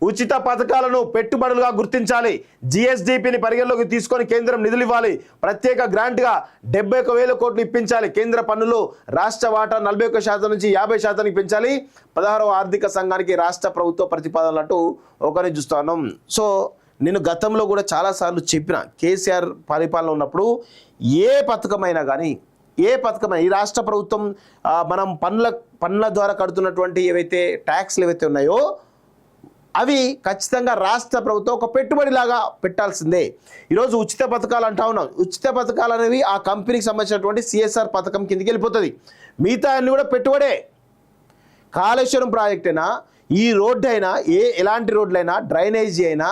ఉచిత పథకాలను పెట్టుబడులుగా గుర్తించాలి. జిఎస్డిపిని పరిగణలోకి తీసుకొని కేంద్రం నిధులు ఇవ్వాలి. ప్రత్యేక గ్రాంట్గా 71,000 కోట్లు ఇప్పించాలి. కేంద్ర పన్నులు రాష్ట్ర వాటా 41% నుంచి 50% పెంచాలి. 16వ ఆర్థిక సంఘానికి రాష్ట్ర ప్రభుత్వ ప్రతిపాదనలు ఒకరిని చూస్తున్నాం. సో నేను గతంలో కూడా చాలాసార్లు చెప్పిన, కేసీఆర్ పరిపాలన ఉన్నప్పుడు ఏ పథకమైనా కానీ ఈ రాష్ట్ర ప్రభుత్వం మనం పన్నుల ద్వారా కడుతున్నటువంటి ఏవైతే ట్యాక్స్లు ఏవైతే ఉన్నాయో అవి ఖచ్చితంగా రాష్ట్ర ప్రభుత్వం ఒక పెట్టుబడిలాగా పెట్టాల్సిందే. ఈరోజు ఉచిత పథకాలు అంటా ఉన్నాం. ఉచిత పథకాలు అనేవి ఆ కంపెనీకి సంబంధించినటువంటి సిఎస్ఆర్ పథకం కిందకి వెళ్ళిపోతుంది. మిగతా అన్ని కూడా పెట్టుబడే. కాళేశ్వరం ప్రాజెక్ట్ అయినా, ఈ రోడ్డు అయినా, ఎలాంటి రోడ్లైనా, డ్రైనేజీ అయినా,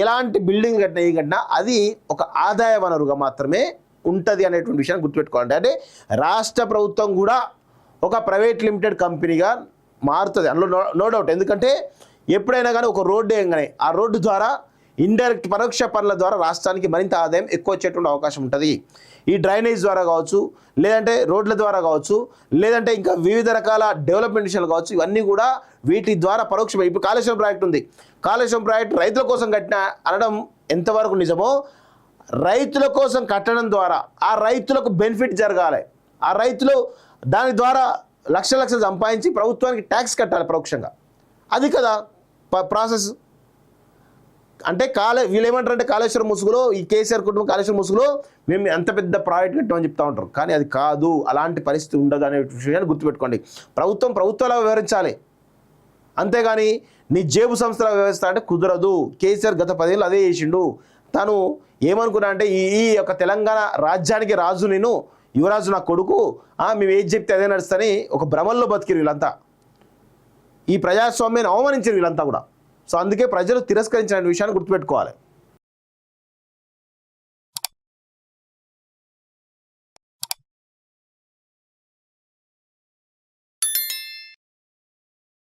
ఎలాంటి బిల్డింగ్ కట్టినా అది ఒక ఆదాయ వనరుగా మాత్రమే ఉంటుంది అనేటువంటి విషయాన్ని గుర్తుపెట్టుకోవాలి. అంటే రాష్ట్ర ప్రభుత్వం కూడా ఒక ప్రైవేట్ లిమిటెడ్ కంపెనీగా మారుతుంది, అందులో నో డౌట్. ఎందుకంటే ఎప్పుడైనా కానీ ఒక రోడ్డు వేయగానే ఆ రోడ్డు ద్వారా ఇండైరెక్ట్ పరోక్ష పనుల ద్వారా రాష్ట్రానికి మరింత ఆదాయం ఎక్కువ వచ్చేటువంటి అవకాశం ఉంటుంది. ఈ డ్రైనేజ్ ద్వారా కావచ్చు, లేదంటే రోడ్ల ద్వారా కావచ్చు, లేదంటే ఇంకా వివిధ రకాల డెవలప్మెంట్ విషయాలు కావచ్చు, ఇవన్నీ కూడా వీటి ద్వారా పరోక్షంగా. ఇప్పుడు కాళేశ్వరం ప్రాజెక్ట్ ఉంది. కాళేశ్వరం ప్రాజెక్ట్ రైతుల కోసం కట్టిన అనడం ఎంతవరకు నిజమో, రైతుల కోసం కట్టడం ద్వారా ఆ రైతులకు బెనిఫిట్ జరగాలి. ఆ రైతులు దాని ద్వారా లక్షలు సంపాదించి ప్రభుత్వానికి ట్యాక్స్ కట్టాలి పరోక్షంగా. అది కదా ప్రాసెస్. అంటే వీళ్ళు ఏమంటారంటే కాళేశ్వరం ముసుగులో, ఈ కేసీఆర్ కుటుంబం కాళేశ్వరం ముసుగులో మేము ఎంత పెద్ద ప్రాజెక్ట్ కట్టామని చెప్తా ఉంటారు. కానీ అది కాదు, అలాంటి పరిస్థితి ఉండదు అనే విషయాన్ని గుర్తుపెట్టుకోండి. ప్రభుత్వాలా వ్యవహరించాలి, అంతేగాని నీ జేబు సంస్థల వ్యవస్థ అంటే కుదరదు. కేసీఆర్ గత 10 ఏళ్ళు అదే చేసిండు. తను ఏమనుకున్నా అంటే ఈ యొక్క తెలంగాణ రాజ్యానికి రాజు నేను, యువరాజు నా కొడుకు, మేము ఏది చెప్తే అదే నడుస్తని ఒక భ్రమల్లో బతికిరు వీళ్ళంతా. ఈ ప్రజాస్వామ్యాన్ని అవమానించారు వీళ్ళంతా కూడా. సో అందుకే ప్రజలు తిరస్కరించిన విషయాన్ని గుర్తుపెట్టుకోవాలి.